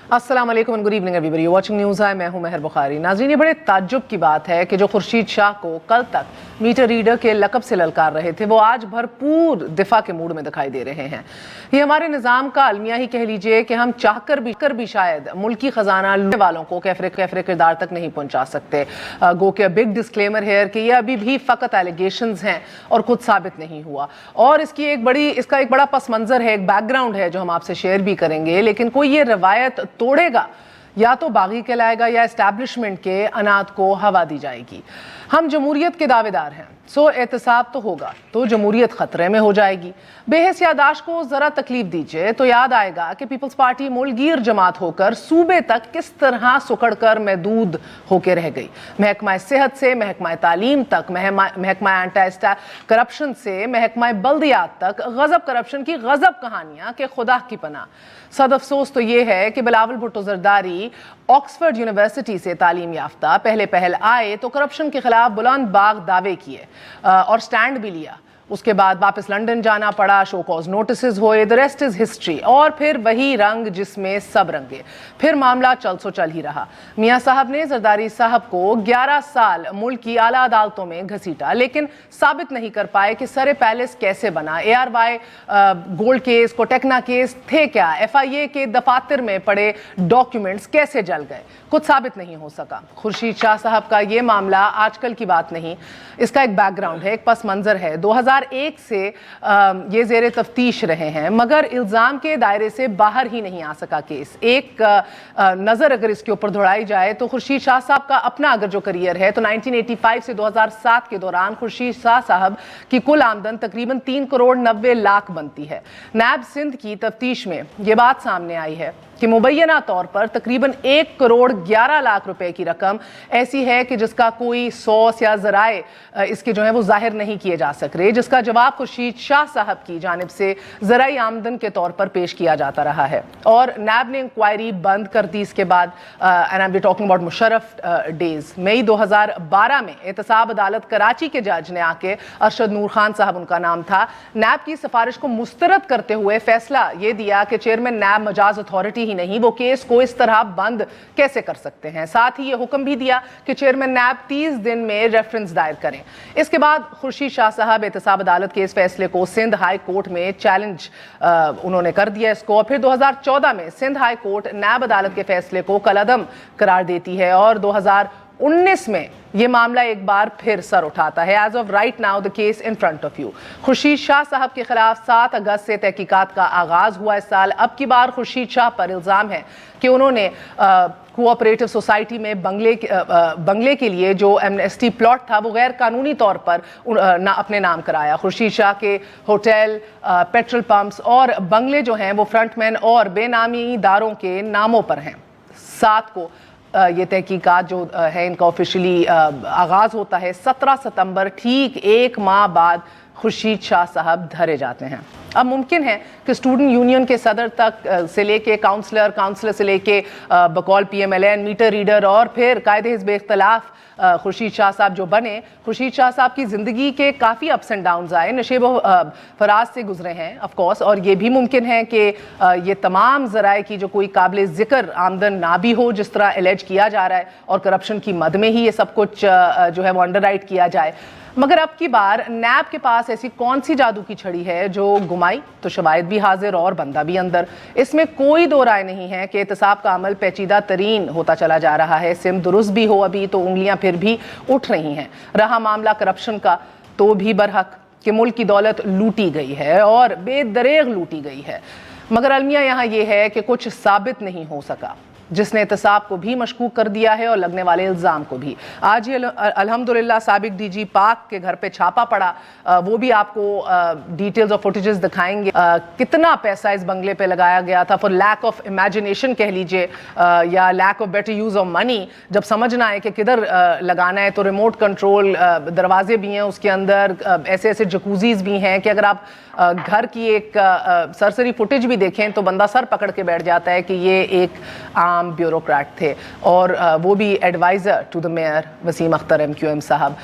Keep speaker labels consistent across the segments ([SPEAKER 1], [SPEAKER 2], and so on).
[SPEAKER 1] अस्सलाम वालेकुम, good evening everybody, you watching news आई, मैं हूं महर बुखारी। नाज़रीन, ये बड़े ताज्जुब की बात है कि जो खुर्शीद शाह को कल तक मीटर रीडर के लक़ब से ललकार रहे थे, वो आज भरपूर दिफा के मूड में दिखाई दे रहे हैं। ये हमारे निज़ाम का अलमिया ही कह लीजिए कि हम चाहकर भी शायद मुल्की ख़जाना लूटने वालों को कैफरे किरदार तक नहीं पहुँचा सकते। गो के बिग डिस्क्लेमर हेयर कि ये अभी भी फ़कत एलिगेशंस हैं और खुद साबित नहीं हुआ। और इसका एक बड़ा पस मंज़र है, एक बैकग्राउंड है जो हम आपसे शेयर भी करेंगे। लेकिन कोई ये रवायत तोड़ेगा या तो बागी कहलाएगा या एस्टैब्लिशमेंट के अनाद को हवा दी जाएगी। हम जमहूरियत के दावेदार हैं, सो एहतसाब तो होगा तो जमहूरियत खतरे में हो जाएगी। बेहस यादाश्त को जरा तकलीफ दीजिए तो याद आएगा कि पीपल्स पार्टी मुल्कगीर जमात होकर सूबे तक किस तरह सुकड़ कर महदूद होकर रह गई। महकमा सेहत से महकमा तालीम तक, महकमा एंटी करप्शन से महकमा बल्दियात तक, गजब करप्शन की गजब कहानियां कि खुदा की पनाह। सद अफसोस तो ये है कि बिलावल भुट्टो जरदारी ऑक्सफोर्ड यूनिवर्सिटी से तालीम याफ्ता, पहल आए तो करप्शन के खिलाफ बुलंद बाग दावे किए और स्टैंड भी लिया। उसके बाद वापस लंदन जाना पड़ा, शो कॉज नोटिस हुए, द रेस्ट इज हिस्ट्री। और फिर वही रंग जिसमें सब रंगे, फिर मामला चल ही रहा। मियाँ साहब ने जरदारी साहब को 11 साल मुल्क की आला अदालतों में घसीटा, लेकिन साबित नहीं कर पाए कि सरे पैलेस कैसे बना, ARY गोल्ड केस, कोटेक्ना केस थे क्या, FIA के दफातर में पड़े डॉक्यूमेंट्स कैसे जल गए, कुछ साबित नहीं हो सका। खुर्शीद शाह साहब का ये मामला आजकल की बात नहीं, इसका एक बैकग्राउंड है, एक पस मंजर है। 2001 से ये ज़ेरे तफ्तीश रहे हैं, मगर इल्ज़ाम के दायरे से बाहर ही नहीं आ सका केस। एक नज़र अगर इसके ऊपर दौड़ाई जाए तो खुर्शीद शाह साहब का अपना अगर जो करियर है तो 1985 से 2007 के दौरान खुर्शीद शाह साहब की कुल आमदन तकरीबन 3 करोड़ 90 लाख बनती है। नैब सिंध की तफ्तीश में ये बात सामने आई है कि मुबैना तौर पर तकरीबन 1 करोड़ 11 लाख रुपए की रकम ऐसी है कि जिसका कोई सोर्स या जराए इसके जो है वो जाहिर नहीं किए जा सक रहे, जिसका जवाब खुर्शीद शाह साहब की जानिब से ज़राई आमदन के तौर पर पेश किया जाता रहा है। और नैब ने इंक्वायरी बंद कर दी। इसके बाद and I am talking about Musharraf days, मई 2012 में एहतसाब अदालत कराची के जज ने आके, अरशद नूर खान साहब उनका नाम था, नैब की सिफारिश को मुस्तरद करते हुए फैसला ये दिया कि चेयरमैन नैब मजाज अथॉरिटी ही नहीं, वो केस को इस तरह बंद कैसे कर सकते हैं। साथ ही ये हुक्म भी दिया कि चेयरमैन नैब 30 दिन में रेफरेंस दायर करें। इसके बाद खुर्शीद शाह साहब एहतसाब अदालत के इस फैसले को सिंध हाई कोर्ट में चैलेंज उन्होंने कर दिया इसको, और फिर 2014 में सिंध हाई कोर्ट नैब अदालत के फैसले को कलअदम करार देती है और 2019 में ये मामला एक बार फिर सर उठाता है। As of right now the case in front of you. Khurshid Shah साहब के खिलाफ 7 अगस्त से तहकीकात का आगाज हुआ इस साल। अब की बार खुर्शीद शाह पर इल्ज़ाम है कि उन्होंने कोऑपरेटिव सोसाइटी में बंगले के लिए जो एमनेस्टी प्लॉट था वो गैर कानूनी तौर पर अपने नाम कराया। खुर्शीद शाह के होटल, पेट्रोल पंप्स और बंगले जो हैं वो फ्रंटमैन और बेनामी दारों के नामों पर हैं। 7 को ये तहकीकात जो है इनका ऑफिशियली आगाज़ होता है। 17 सितंबर, ठीक 1 माह बाद खुर्शीद शाह साहब धरे जाते हैं। अब मुमकिन है कि स्टूडेंट यूनियन के सदर तक से लेके काउंसलर से लेके बकौल PMLN, मीटर रीडर और फिर कायदे हिज़्ब इख्तिलाफ खुर्शीद शाह साहब जो बने, खुर्शीद शाह साहब की ज़िंदगी के काफ़ी अप्स एंड डाउन्स आए, नशेब फराज से गुजरे हैं ऑफ कोर्स। और ये भी मुमकिन है कि ये तमाम ज़राए की जो कोई काबिल ज़िक्र आमदन ना भी हो, जिस तरह एलेज किया जा रहा है, और करप्शन की मद में ही ये सब कुछ जो है वो अंडरराइट किया जाए। मगर अब की बार नैब के पास ऐसी कौन सी जादू की छड़ी है जो घुमाई तो शवाहिद भी हाजिर और बंदा भी अंदर। इसमें कोई दो राय नहीं है कि एहतसाब का अमल पेचीदा तरीन होता चला जा रहा है। सिम दुरुस्त भी हो अभी तो उंगलियां फिर भी उठ रही हैं। रहा मामला करप्शन का तो भी बरहक कि मुल्क की दौलत लूटी गई है और बेदरेग लूटी गई है। मगर अलमिया यहाँ ये है कि कुछ साबित नहीं हो सका, जिसने एहतसाब को भी मशकूक कर दिया है और लगने वाले इल्ज़ाम को भी। आज ही अल्हम्दुलिल्लाह साबिक DG पाक के घर पे छापा पड़ा, वो भी आपको डिटेल्स और फुटेजेस दिखाएंगे। कितना पैसा इस बंगले पे लगाया गया था फॉर लैक ऑफ इमेजिनेशन कह लीजिए, या lack of better use of money. जब समझ ना आए कि किधर लगाना है तो रिमोट कंट्रोल दरवाजे भी हैं उसके अंदर, ऐसे ऐसे जकूजीज भी हैं कि अगर आप घर की एक सरसरी फुटेज भी देखें तो बंदा सर पकड़ के बैठ जाता है कि ये एक आम ब्यूरोक्रेट थे और वो भी adviser to the mayor Waseem Akhtar MQM साहब।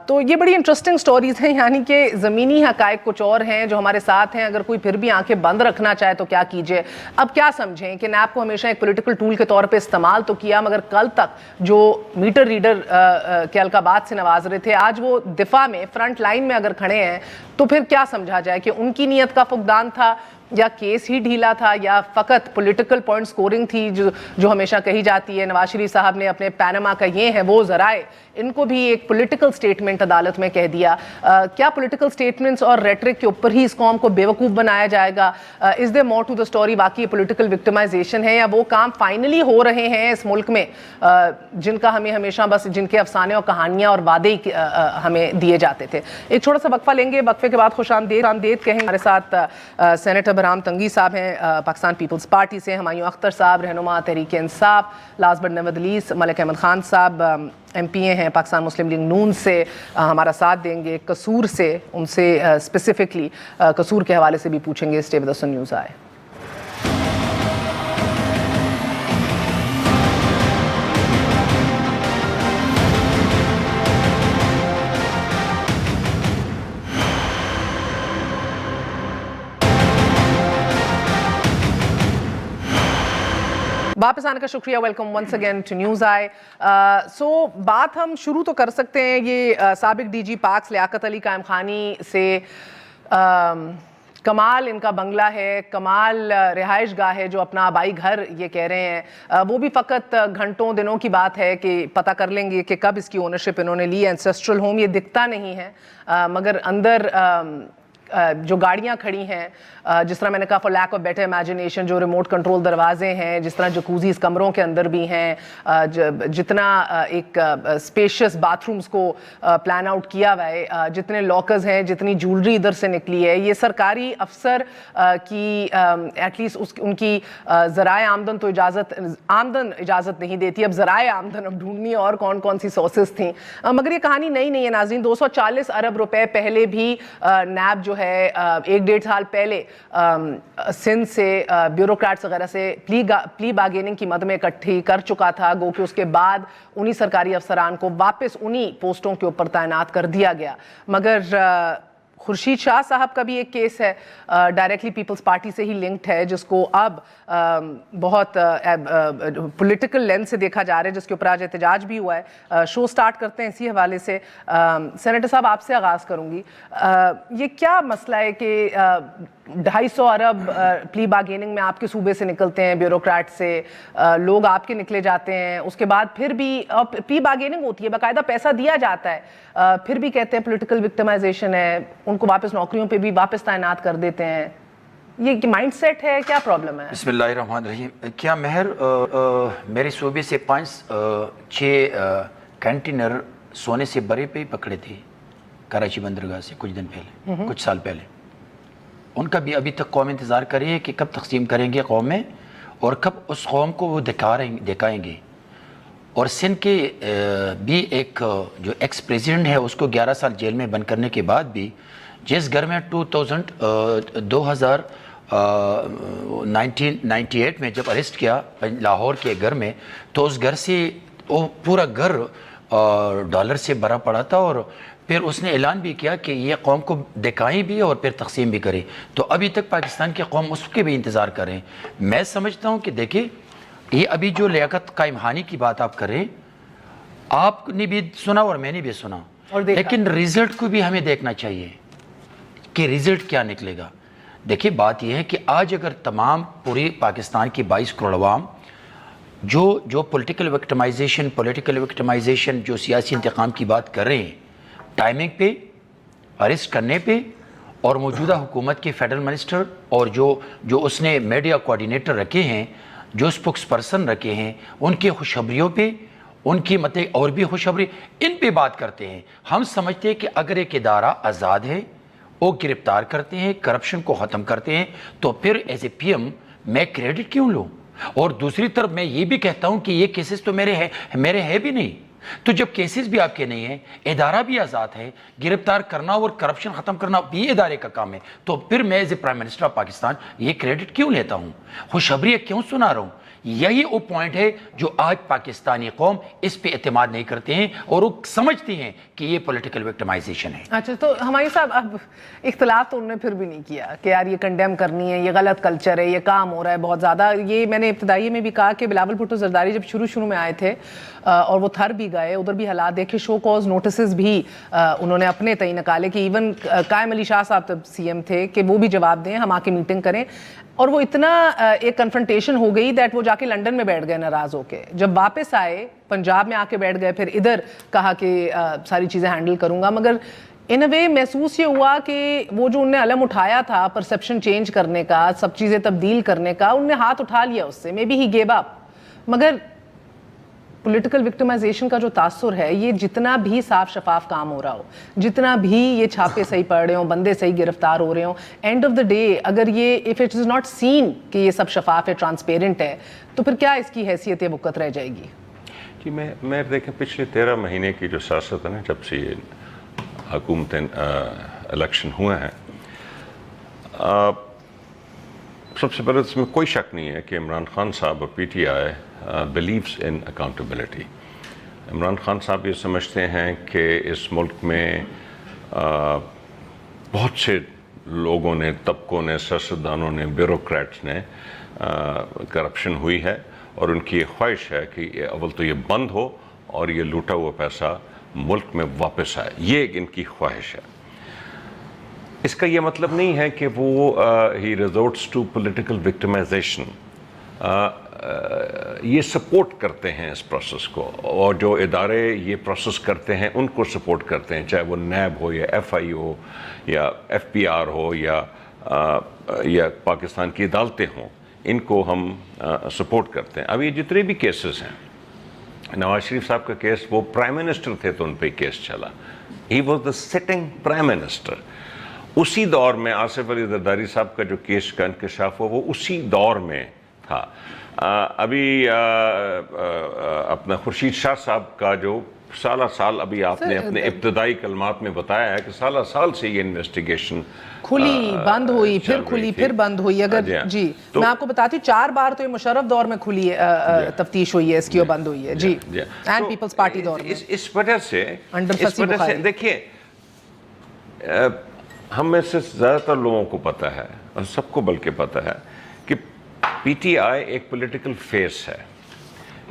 [SPEAKER 1] तो ये बड़ी इंटरेस्टिंग स्टोरीज़ हैं, यानी कि ज़मीनी हक़ाइक़ कुछ और हैं जो हमारे साथ हैं। अगर कोई फिर भी आंखें बंद रखना चाहे तो क्या कीजिए। अब क्या समझें कि नैब को हमेशा एक पॉलिटिकल टूल के तौर पे इस्तेमाल तो किया, मगर कल तक जो मीटर रीडर के अलकाबात से नवाज रहे थे, आज वो दिफा में फ्रंट लाइन में अगर खड़े हैं तो फिर क्या समझा जाए कि उनकी नीयत का फुकदान था, या केस ही ढीला था, या फ़कत पॉलिटिकल पॉइंट स्कोरिंग थी जो हमेशा कही जाती है। नवाज शरीफ साहब ने अपने पैनामा का ये है वो ज़राए, इनको भी एक पॉलिटिकल स्टेटमेंट अदालत में कह दिया। क्या पॉलिटिकल स्टेटमेंट्स और रेटरिक के ऊपर ही इस कौम को बेवकूफ़ बनाया जाएगा? Is there more to the story? वाकई पॉलिटिकल विक्टिमाइजेशन है, या वो काम फाइनली हो रहे हैं इस मुल्क में जिनका हमें हमेशा बस जिनके अफसाने और कहानियाँ और वादे हमें दिए जाते थे? एक छोटा सा वक्फा लेंगे, वक्फे के बाद खुशामदीद कहेंगे। हमारे साथ सेनेटर बरहाम तंगी साहब हैं पाकिस्तान पीपल्स पार्टी से, हुमायूं अख्तर साहब रहनुमा Tehreek Insaf, last but not least Malik Ahmad Khan साहब MPA हैं पाकिस्तान मुस्लिम लीग नून से, हमारा साथ देंगे। कसूर से उनसे स्पेसिफिकली कसूर के हवाले से भी पूछेंगे। Stay with us on news आए। वापस आने का शुक्रिया, welcome once again to news आई। सो बात हम शुरू तो कर सकते हैं ये साबिक DG पाक्स लियाकत अली कायम खानी से। कमाल इनका बंगला है, कमाल रिहाइश गाह है जो अपना आबाई घर ये कह रहे हैं। वो भी फ़कत घंटों दिनों की बात है कि पता कर लेंगे कि कब इसकी ओनरशिप इन्होंने ली। एंसेस्ट्रल होम ये दिखता नहीं है, मगर अंदर जो गाड़ियाँ खड़ी हैं, जिस तरह मैंने कहा for lack of better imagination, जो रिमोट कंट्रोल दरवाजे हैं, जिस तरह जकूज़ी इस कमरों के अंदर भी हैं, जितना एक स्पेशियस बाथरूम्स को प्लान आउट किया हुआ है, जितने लॉकर्स हैं, जितनी ज्वेलरी इधर से निकली है, ये सरकारी अफसर की एटलीस्ट उनकी ज़राए आमदन तो इजाज़त नहीं देती। अब ज़राए आमदन अब ढूंढनी और कौन कौन सी सोर्सेज थी, मगर ये कहानी नई नहीं है नाज़रीन। 240 अरब रुपए पहले भी नैब जो है 1-1.5 साल पहले सिंध से ब्यूरोक्रेट्स वगैरह से प्ली बार्गेनिंग की मद में इकट्ठी कर चुका था, गो कि उसके बाद उन्हीं सरकारी अफसरान को वापस उन्हीं पोस्टों के ऊपर तैनात कर दिया गया। मगर खुर्शीद शाह साहब का भी एक केस है, डायरेक्टली पीपल्स पार्टी से ही लिंक्ड है, जिसको अब बहुत पॉलिटिकल लेंस से देखा जा रहा है, जिसके ऊपर आज एहतजाज भी हुआ है। शो स्टार्ट करते हैं इसी हवाले से। सेनेटर साहब आपसे आगाज़ करूंगी, ये क्या मसला है कि 250 अरब प्ली बार्गेनिंग में आपके सूबे से निकलते हैं, ब्यूरोक्रेट से लोग आपके निकले जाते हैं, उसके बाद फिर भी प्ली बार्गेनिंग होती है, बाकायदा पैसा दिया जाता है, फिर भी कहते हैं पॉलिटिकल विक्टिमाइजेशन है, उनको वापस नौकरियों पे भी वापस तैनात कर देते हैं। ये माइंडसेट है, क्या प्रॉब्लम है?
[SPEAKER 2] बिस्मिल्लाहिर्रहमानिर्रहीम। क्या महर मेरे सूबे से 5-6 कंटेनर सोने से बरे पे ही पकड़े थे कराची बंदरगाह से कुछ दिन पहले, कुछ साल पहले। उनका भी अभी तक कौम इंतज़ार कर रही है कि कब तकसीम करेंगे कौम में और कब उस कौम को वो दिखाएंगे। और सिंध के भी एक जो एक्स प्रेसिडेंट है उसको 11 साल जेल में बंद करने के बाद भी जिस घर में 1998 में जब अरेस्ट किया लाहौर के घर में, तो उस घर से वो पूरा घर डॉलर से भरा पड़ा था, और फिर उसने ऐलान भी किया कि ये कौम को दिखाएं भी और फिर तकसीम भी करें। तो अभी तक पाकिस्तान की कौम उसके भी इंतज़ार कर रहे हैं। मैं समझता हूँ कि देखिए, ये अभी जो लियाकत कायम खानी की बात आप कर रहे हैं, आपने भी सुना और मैंने भी सुना, लेकिन रिजल्ट को भी हमें देखना चाहिए कि रिजल्ट क्या निकलेगा। देखिए, बात यह है कि आज अगर तमाम पूरी पाकिस्तान की 22 करोड़ अवाम जो पॉलिटिकल विक्टिमाइजेशन जो सियासी इंतकाम की बात कर रहे हैं, टाइमिंग पे, अरेस्ट करने पे, और मौजूदा हुकूमत के फेडरल मिनिस्टर और जो उसने मीडिया कोऑर्डिनेटर रखे हैं, जो स्पोक्स पर्सन रखे हैं, उनकी खुशखबरियों पे, उनकी मतलब और भी खुशखबरी, इन पे बात करते हैं। हम समझते हैं कि अगर एक इदारा आज़ाद है, वो गिरफ्तार करते हैं, करप्शन को ख़त्म करते हैं, तो फिर एज ए PM मैं क्रेडिट क्यों लूँ? और दूसरी तरफ मैं ये भी कहता हूँ कि ये केसेस तो मेरे हैं भी नहीं। तो जब केसेस भी आपके नहीं हैं, इदारा भी आज़ाद है, गिरफ्तार करना और करप्शन ख़त्म करना भी इदारे का काम है, तो फिर मैं as a prime minister of Pakistan ये क्रेडिट क्यों लेता हूँ? खुशखबरी क्यों सुना रहा हूँ? یہی وہ پوائنٹ ہے جو آج پاکستانی قوم اس پہ اعتماد نہیں کرتے ہیں اور وہ سمجھتے ہیں کہ یہ پولیٹیکل وکٹمائزیشن ہے.
[SPEAKER 1] اچھا تو ہماری صاحب اب اختلاف تو انہوں نے پھر بھی نہیں کیا کہ یار یہ کنڈیم کرنی ہے, یہ غلط کلچر ہے, یہ کام ہو رہا ہے بہت زیادہ. یہ میں نے ابتدائی میں بھی کہا کہ بلاول بھٹو زرداری جب شروع میں آئے تھے اور وہ تھر بھی گئے, ادھر بھی حالات دیکھے, شو کاز نوٹسز بھی انہوں نے اپنے تئیں نکالے کہ ایون قائم علی شاہ صاحب تب سی ایم تھے کہ وہ بھی جواب دیں, ہم آ کے میٹنگ کریں. اور وہ اتنا ایک کنفرنٹیشن ہو گئی دیٹ وہ جا کے لنڈن میں بیٹھ گئے ناراض ہو کے. جب واپس آئے پنجاب میں آ کے بیٹھ گئے, پھر ادھر کہا کہ ساری چیزیں ہینڈل کروں گا. مگر ان اے وے محسوس یہ ہوا کہ وہ جو انہوں نے علم اٹھایا تھا پرسیپشن چینج کرنے کا, سب چیزیں تبدیل کرنے کا, انہوں نے ہاتھ اٹھا لیا اس سے. Maybe he gave up. مگر پولیٹیکل وکٹمائزیشن کا جو تاثر ہے, یہ جتنا بھی صاف شفاف کام ہو رہا ہو, جتنا بھی یہ چھاپے صحیح پڑ رہے ہوں, بندے صحیح گرفتار ہو رہے ہوں, اینڈ آف دا ڈے اگر یہ if it is not seen کہ یہ سب شفاف ہے, ٹرانسپیرنٹ ہے, تو پھر کیا اس کی حیثیت وقت رہ جائے گی؟
[SPEAKER 3] جی میں دیکھیں پچھلے 13 مہینے کی جو سیاست ہے نا, جب سے یہ حکومتیں الیکشن ہوئے ہیں, سب سے پہلے اس میں کوئی شک نہیں ہے کہ عمران خان صاحب اور P T I believes in accountability. Imran Khan صاحب یہ سمجھتے ہیں کہ اس ملک میں بہت سے لوگوں نے, طبقوں نے, سیاستدانوں نے, بیوروکریٹس نے کرپشن ہوئی ہے, اور ان کی یہ خواہش ہے کہ اول تو یہ بند ہو اور یہ لوٹا ہوا پیسہ ملک میں واپس آئے. یہ ان کی خواہش ہے. اس کا یہ مطلب نہیں ہے کہ وہ ہی ریزورٹس ٹو پولیٹیکل وکٹمائزیشن. یہ سپورٹ کرتے ہیں اس پروسیس کو, اور جو ادارے یہ پروسیس کرتے ہیں ان کو سپورٹ کرتے ہیں, چاہے وہ نیب ہو یا ایف آئی ہو یا ایف پی آر ہو یا پاکستان کی عدالتیں ہوں, ان کو ہم سپورٹ کرتے ہیں. اب یہ جتنے بھی کیسز ہیں, نواز شریف صاحب کا کیس, وہ پرائم منسٹر تھے تو ان پہ کیس چلا. He was the sitting prime minister. اسی دور میں آصف علی زرداری صاحب کا جو کیس کا انکشاف ہوا, وہ اسی دور میں تھا. ابھی اپنا خورشید شاہ صاحب کا جو سال ابھی آپ نے اپنے ابتدائی کلمات میں بتایا ہے کہ سال سے یہ انویسٹیگیشن
[SPEAKER 1] کھلی بند ہوئی, پھر کھلی, پھر بند ہوئی. اگر جی میں آپ کو بتاتی ہوں 4 بار تو یہ مشرف دور میں کھلی تفتیش ہوئی ہے اس کی, اور بند ہوئی ہے. جی اینڈ پیپلز پارٹی دور میں.
[SPEAKER 3] اس وجہ سے دیکھیے, ہم میں سے زیادہ تر لوگوں کو پتہ ہے, اور سب کو بلکہ پتہ ہے, کہ پی ٹی آئی ایک پولیٹیکل فیس ہے.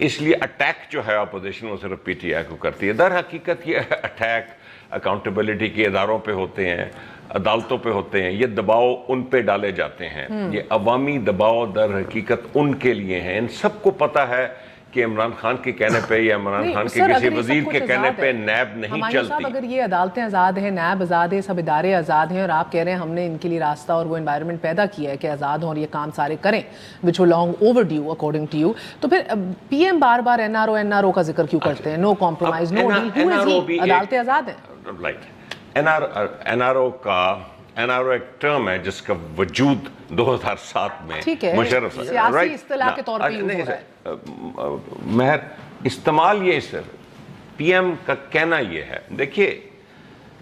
[SPEAKER 3] اس لیے اٹیک جو ہے اپوزیشن وہ صرف پی ٹی آئی کو کرتی ہے. در حقیقت یہ اٹیک اکاؤنٹیبلٹی کے اداروں پہ ہوتے ہیں, عدالتوں پہ ہوتے ہیں. یہ دباؤ ان پہ ڈالے جاتے ہیں. یہ عوامی دباؤ در حقیقت ان کے لیے ہیں. ان سب کو پتہ ہے کہ عمران خان کے کہنے پہ یا عمران خان کے کسی وزیر کے کہنے پہ نیب نہیں چلتی.
[SPEAKER 1] اگر یہ عدالتیں آزاد ہیں, نیب آزاد ہے, سب ادارے آزاد ہیں, اور آپ کہہ رہے ہیں ہم نے ان کے لیے راستہ اور وہ انوائرمنٹ پیدا کیا ہے کہ آزاد ہوں اور یہ کام سارے کریں, وچ were long overdue according to you, تو پھر پی ایم بار بار این آر او کا ذکر کیوں کرتے ہیں؟ نو کمپرومائز, نو ڈیل. ہو از ہی؟ عدالتیں آزاد ہیں.
[SPEAKER 3] این آر او ایک ٹرم ہے جس کا وجود 2007 میں مشرف
[SPEAKER 1] سیاسی اصطلاح کے طور پہ یوز ہو رہا ہے.
[SPEAKER 3] مہر استعمال یہ پی ایم کا کہنا یہ ہے. دیکھیے,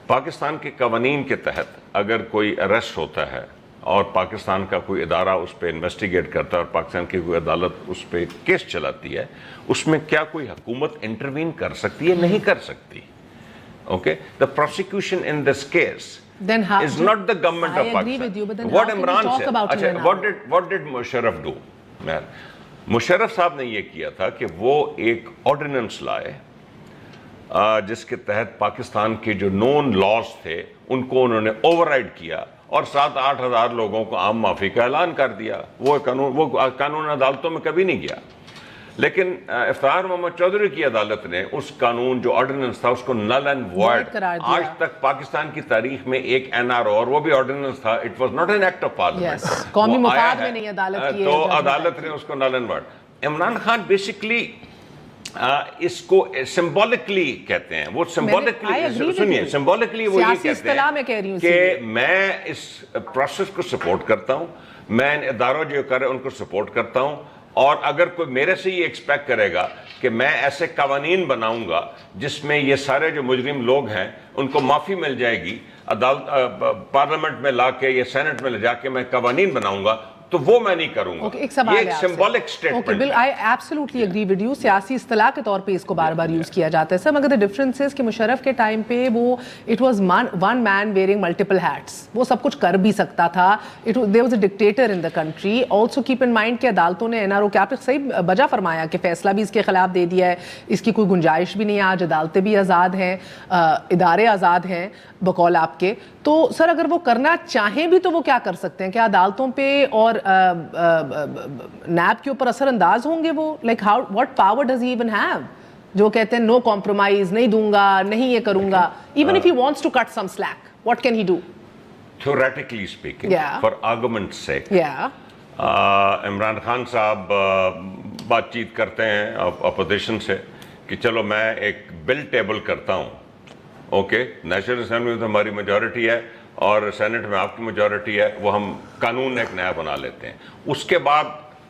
[SPEAKER 3] پاکستان کے قوانین کے تحت اگر کوئی اریسٹ ہوتا ہے اور پاکستان کا کوئی ادارہ اس پہ انویسٹیگیٹ کرتا ہے اور پاکستان کی کوئی عدالت اس پہ کیس چلاتی ہے, اس میں کیا کوئی حکومت انٹروین کر سکتی ہے؟ نہیں کر سکتی. Okay, the prosecution in this case is not the government of Pakistan. What Imran said, what did Musharraf do? Musharraf صاحب نے یہ کیا تھا کہ وہ ایک آرڈیننس لائے جس کے تحت پاکستان کے جو نون لاز تھے ان کو انہوں نے اوور رائڈ کیا, اور 7-8 ہزار لوگوں کو عام معافی کا اعلان کر دیا. وہ قانون عدالتوں میں کبھی نہیں گیا. لیکن افتخار محمد چودھری کی عدالت نے اس قانون جو آرڈیننس تھا اس کو نل اینڈ وائڈ. آج تک پاکستان کی تاریخ میں ایک این آر او, اور وہ بھی آرڈیننس تھا, it was not an act of parliament,
[SPEAKER 1] قومی مفاد میں نہیں عدالت کی,
[SPEAKER 3] تو عدالت نے اس کو null and void. Imran Khan basically اس کو سمبولکلی کہتے ہیں. وہ سمبولکلی سنیے, سمبولکلی وہ یہ کہتے ہیں کہ میں اس پروسیس کو سپورٹ کرتا ہوں, میں ان اداروں جو کرے ان کو سپورٹ کرتا ہوں, اور اگر کوئی میرے سے یہ ایکسپیکٹ کرے گا کہ میں ایسے قوانین بناؤں گا جس میں یہ سارے جو مجرم لوگ ہیں ان کو معافی مل جائے گی, عدالت پارلیمنٹ میں لا کے یا سینٹ میں لے جا کے میں قوانین بناؤں گا, تو وہ میں نہیں کروں گا.
[SPEAKER 1] ایک سوال
[SPEAKER 3] یہ
[SPEAKER 1] ہے
[SPEAKER 3] ایک
[SPEAKER 1] آپ سے.
[SPEAKER 3] سمبولک اسٹیٹمنٹ ہے.
[SPEAKER 1] I absolutely agree with you. سیاسی اصطلاح کے طور پہ اس کو بار بار یوز کیا جاتا ہے سر, مگر the difference is کہ مشرف کے ٹائم پہ وہ it was one man wearing multiple hats. وہ سب کچھ کر بھی سکتا تھا. There was a dictator in the country. Also keep in mind کہ عدالتوں نے NRO کے, آپ نے صحیح بجا فرمایا کہ فیصلہ بھی اس کے خلاف دے دیا ہے, اس کی کوئی گنجائش بھی نہیں ہے. آج عدالتیں بھی آزاد ہیں, ادارے آزاد ہیں بقول آپ کے. تو سر اگر وہ کرنا چاہیں بھی تو وہ کیا کر سکتے ہیں؟ کیا عدالتوں پہ اور نیب کے اوپر اثر انداز ہوں گے وہ؟ Like how what power does he even have جو کہتے ہیں نو کمپرومائز, نہیں دوں گا, نہیں یہ کروں گا, even if he wants to cut some slack, what can he do?
[SPEAKER 3] Theoretically speaking, for argument's sake, Imran Khan صاحب بات چیت کرتے ہیں اپوزیشن سے کہ چلو میں ایک بل ٹیبل کرتا ہوں, اوکے, نیشنل اسمبلی میں تو ہماری میجورٹی ہے اور سینٹ میں آپ کی میجورٹی ہے, وہ ہم قانون ایک نیا بنا لیتے ہیں. اس کے بعد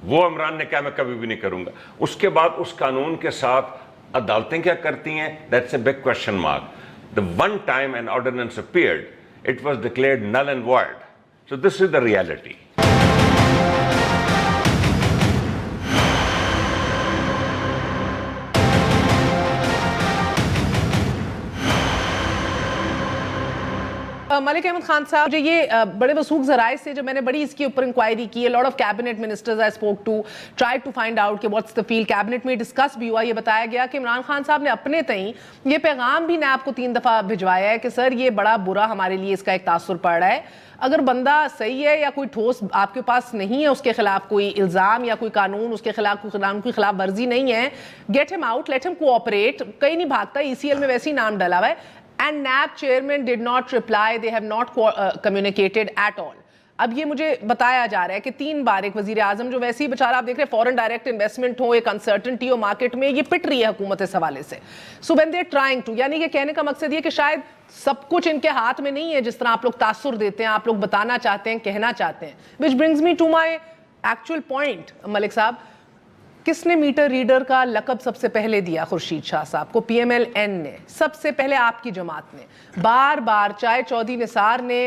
[SPEAKER 3] وہ عمران نے کہا میں کبھی بھی نہیں کروں گا. اس کے بعد اس قانون کے ساتھ عدالتیں کیا کرتی ہیں, that's a big question mark. The one time an ordinance appeared, it was declared null and void. So this is the reality.
[SPEAKER 1] Malik Ahmad Khan صاحب, جو یہ بڑے وثوق ذرائع سے جو میں نے بڑی اس کے اوپر انکوائری کی ہے, lot of cabinet ministers I spoke to, try to find out کہ واٹس دا فیل. کیبنٹ میں ڈسکس بھی ہوا, یہ بتایا گیا کہ عمران خان صاحب نے اپنے تئیں یہ پیغام بھی نیب کو 3 دفعہ بھجوایا ہے کہ سر یہ بڑا برا ہمارے لیے اس کا ایک تاثر پڑ رہا ہے. اگر بندہ صحیح ہے یا کوئی ٹھوس آپ کے پاس نہیں ہے اس کے خلاف کوئی الزام یا کوئی قانون, اس کے خلاف کوئی قانون کی خلاف ورزی نہیں ہے, گیٹ ہم آؤٹ, لیٹ ہم کوآپریٹ. کہیں نہیں بھاگتا, ECL میں ویسے ہی نام ڈلا ہوا ہے. And NAB chairman did not reply, they have not communicated at all. اب یہ مجھے بتایا جا رہا ہے کہ 3 بار ایک وزیر اعظم جو ویسے ہی بیچارہ آپ دیکھ رہے ہیں فورن ڈائریکٹ انویسٹمنٹ ہو, ایک انسرٹنٹی ہو مارکیٹ میں, یہ پٹ رہی ہے حکومت اس حوالے سے. سو when they're trying to, یعنی کہ کہنے کا مقصد یہ کہ شاید سب کچھ ان کے ہاتھ میں نہیں ہے جس طرح آپ لوگ تاثر دیتے ہیں, آپ لوگ بتانا چاہتے ہیں, کہنا چاہتے ہیں. which brings me to my actual point. ملک صاحب, کس نے میٹر ریڈر کا لقب سب سے پہلے دیا خورشید شاہ صاحب کو؟ PMLN نے, سب سے پہلے آپ کی جماعت نے بار بار, چاہے چودھری نثار نے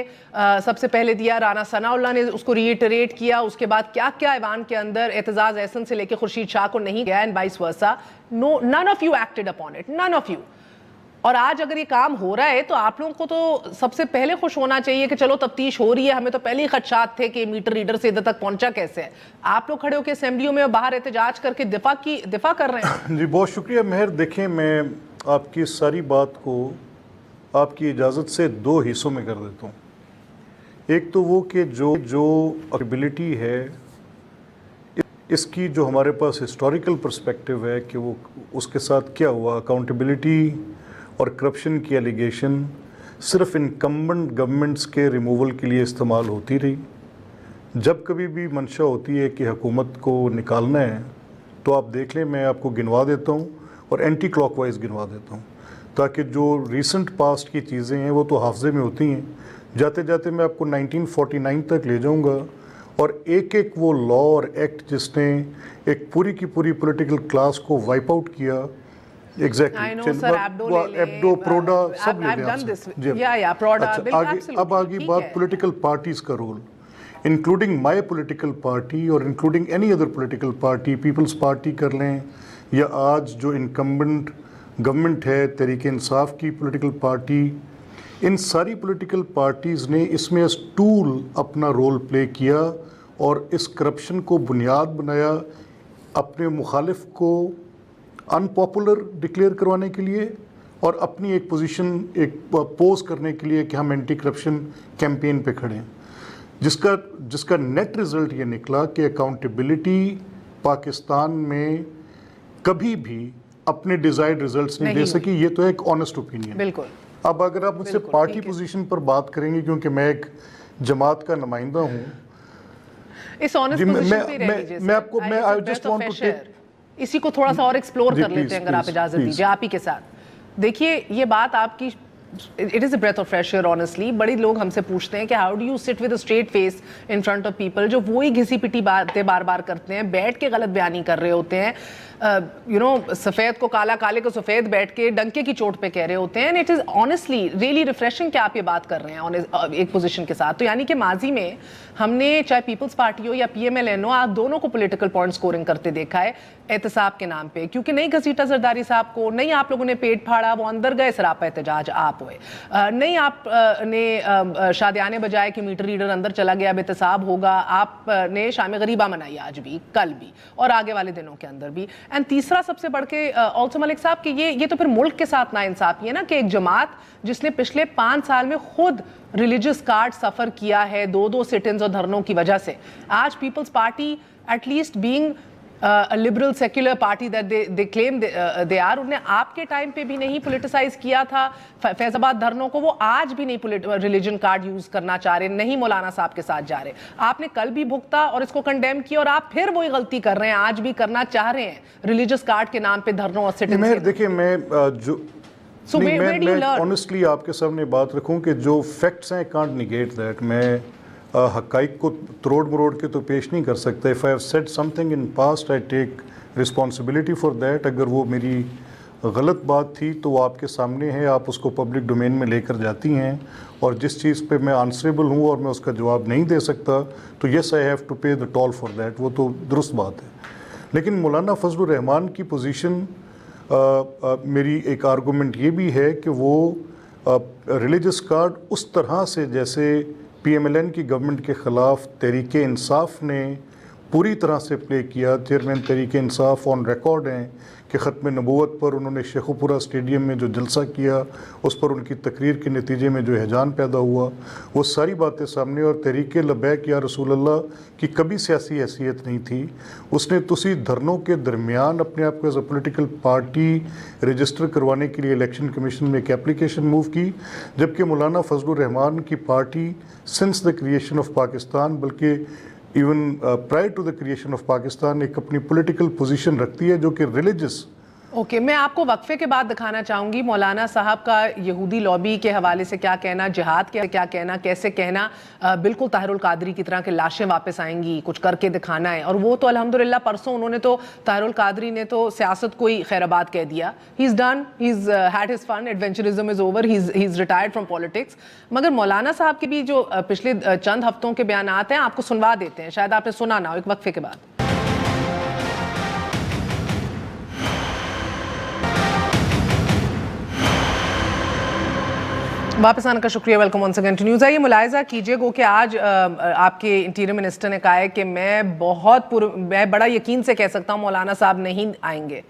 [SPEAKER 1] سب سے پہلے دیا, رانا ثناء اللہ نے اس کو ریٹریٹ کیا, اس کے بعد کیا کیا ایوان کے اندر اعتزاز احسن سے لے کے خورشید شاہ کو نہیں گیا, and voice versa. No, none of you acted upon it, none of you. اور آج اگر یہ کام ہو رہا ہے تو آپ لوگوں کو تو سب سے پہلے خوش ہونا چاہیے کہ چلو تفتیش ہو رہی ہے. ہمیں تو پہلے ہی خدشات تھے کہ میٹر ریڈر سے ادھر تک پہنچا کیسے ہے. آپ لوگ کھڑے ہو کے اسمبلیوں میں باہر احتجاج کر کے دفاع کر رہے ہیں.
[SPEAKER 4] جی بہت شکریہ مہر. دیکھیں میں آپ کی ساری بات کو آپ کی اجازت سے 2 حصوں میں کر دیتا ہوں. ایک تو وہ کہ جو اکاؤنٹیبلٹی ہے اس کی جو ہمارے پاس ہسٹوریکل پرسپیکٹیو ہے کہ وہ اس کے ساتھ کیا ہوا. اکاؤنٹیبلٹی اور کرپشن کی ایلیگیشن صرف انکمبنٹ گورنمنٹس کے ریموول کے لیے استعمال ہوتی رہی. جب کبھی بھی منشا ہوتی ہے کہ حکومت کو نکالنا ہے تو آپ دیکھ لیں, میں آپ کو گنوا دیتا ہوں اور اینٹی کلاک وائز گنوا دیتا ہوں تاکہ جو ریسنٹ پاسٹ کی چیزیں ہیں وہ تو حافظے میں ہوتی ہیں. جاتے جاتے میں آپ کو 1949 تک لے جاؤں گا اور ایک وہ لا اور ایکٹ جس نے ایک پوری کی پوری پولیٹیکل کلاس کو وائپ آؤٹ کیا. ایبڈو, پروڈا, سب لے لیں. اب آگی بات پولیٹیکل پارٹیز کا role, including my political party اور including any other political party, Peoples Party کر لیں یا آج جو انکمبنٹ گورنمنٹ ہے تحریک انصاف کی پولیٹیکل پارٹی. ان ساری پولیٹیکل پارٹیز نے اس میں ایز ٹول اپنا رول پلے کیا اور اس کرپشن کو بنیاد بنایا اپنے مخالف کو ان پاپولر ڈکلیئر کروانے کے لیے اور اپنی ایک پوزیشن ایک پوز کرنے کے لیے کہ ہم اینٹی کرپشن کیمپین پہ کھڑے ہیں, جس کا نیٹ رزلٹ یہ نکلا کہ اکاؤنٹیبلٹی پاکستان میں کبھی بھی اپنے ڈیزائرڈ ریزلٹس نہیں دے سکی. یہ تو ایک آنیسٹ اوپینین.
[SPEAKER 1] بالکل.
[SPEAKER 4] اب اگر آپ مجھ سے پارٹی پوزیشن پر بات کریں گے کیونکہ میں ایک جماعت کا نمائندہ ہوں,
[SPEAKER 1] اس آنیسٹ پوزیشن پہ رہ لیجیے.
[SPEAKER 4] میں آپ کو میں I just want to take
[SPEAKER 1] اسی کو تھوڑا سا اور ایکسپلور کر لیتے ہیں اگر آپ اجازت دیجیے آپ ہی کے ساتھ. دیکھیے یہ بات آپ کی it is a breath of fresh air honestly. बड़े लोग हमसे पूछते हैं कि how do you sit with a straight face in front of people जो वही घिसी पिटी बातें बार बार करते हैं, बैठ के गलत बयानी कर रहे होते हैं, सफ़ेद को काला, काले को सफ़ेद बैठ के डंके की चोट पे कह रहे होते हैं. It is honestly really refreshing कि आप ये बात कर रहे हैं एक पोजीशन के साथ. तो यानी कि माजी में हमने चाहे पीपल्स पार्टी हो या PMLN हो, आप दोनों को पॉलिटिकल पॉइंट स्कोरिंग करते देखा है एहतसाब के नाम पे, क्योंकि नहीं घसीटा जरदारी साहब को, नहीं आप लोगों ने पेट फाड़ा, वो अंदर गए, सरापा एहतजाज आप हुए, नहीं आपने शादियाने बजाए कि मीटर रीडर अंदर चला गया, बेतसाब होगा, आपने शाम गरीबा मनाई आज भी, कल भी और आगे वाले दिनों के अंदर भी. एंड तीसरा सबसे बढ़ के ऑल्सो मलिक साहब कि ये तो फिर मुल्क के साथ नाइंसाफी है ना, कि एक जमात जिसने पिछले 5 साल में खुद रिलीजियस कार्ड सफ़र किया है 2-2 सिट-इन्स और धरनों की वजह से, आज Peoples Party at least being a liberal secular party that they claim they are, उन्हें आपके टाइम पे भी नहीं पोलिटिसाइज किया था फैजाबाद धरनों को, वो आज भी नहीं रिलीजन कार्ड यूज करना चाह रहे, नहीं मौलाना साहब के साथ जा रहे. आपने कल भी भुगता और इसको कंडेम किया और आप फिर वही गलती कर रहे हैं, आज भी करना चाह रहे हैं रिलीजियस कार्ड के नाम पे धरनों और सिट.
[SPEAKER 4] देखिए मैं ऑनेस्टली आपके सामने बात रखूं कि जो फैक्ट्स हैं कांट निगेट दैट. मैं हक़ाइक़ को तरोड़ मरोड़ के तो पेश नहीं कर सकता. If I have said something in past I take responsibility for that. अगर वो मेरी गलत बात थी तो वो आपके सामने है, आप उसको पब्लिक डोमेन में लेकर जाती हैं, और जिस चीज़ पे मैं आंसरेबल हूँ और मैं उसका जवाब नहीं दे सकता तो येस आई हैव टू पे द टोल फॉर दैट, वो तो दुरुस्त बात है. लेकिन मौलाना फजलुर रहमान की पोजीशन, मेरी एक आर्गूमेंट ये भी है कि वो रिलीजियस कार्ड उस तरह से जैसे PMLN की गवर्नमेंट के ख़िलाफ़ तहरीक इंसाफ ने पूरी तरह से प्ले किया. Chairman Tehreek Insaf on record हैं कि ख़त्म नबूवत पर उन्होंने शेखुपुरा स्टेडियम में जो जलसा किया उस पर उनकी तकरीर के नतीजे में जो हैजान पैदा हुआ, वो सारी बातें सामने. और तहरीक लबैक या रसूल अल्लाह की कभी सियासी हैसियत नहीं थी. उसने तुसी धरनों के दरमियान अपने आप को as a political party register करवाने के लिए इलेक्शन कमीशन में एक एप्लीकेशन मूव की, जबकि मौलाना फजलुर रहमान की party since the creation of Pakistan, बल्कि even prior to the creation of Pakistan, एक अपनी पॉलिटिकल पोजीशन रखती है जो कि रिलीजियस.
[SPEAKER 1] ओके, मैं आपको वक्फे के बाद दिखाना चाहूँगी मौलाना साहब का यहूदी लॉबी के हवाले से क्या कहना, जिहाद के क्या कहना, कैसे कहना. बिल्कुल ताहिरुल कादरी की तरह के लाशें वापस आएंगी, कुछ करके दिखाना है. और वो तो अल्हम्दुलिल्लाह परसों उन्होंने तो, ताहिरुल कादरी ने तो सियासत को ही खैराबाद कह दिया. He is done, he is had his fun, adventurism is over, he is retired from politics. मगर मौलाना साहब के भी जो पिछले चंद हफ्तों के बयानात हैं आपको सुनवा देते हैं, शायद आपने सुना ना हो, एक वक्फे के बाद. वापस आने का शुक्रिया, welcome once again to news. आइए मुलाहिजा कीजिए गो कि आज आपके इंटीरियर मिनिस्टर ने कहा है कि मैं बड़ा यकीन से कह सकता हूँ मौलाना साहब नहीं आएंगे.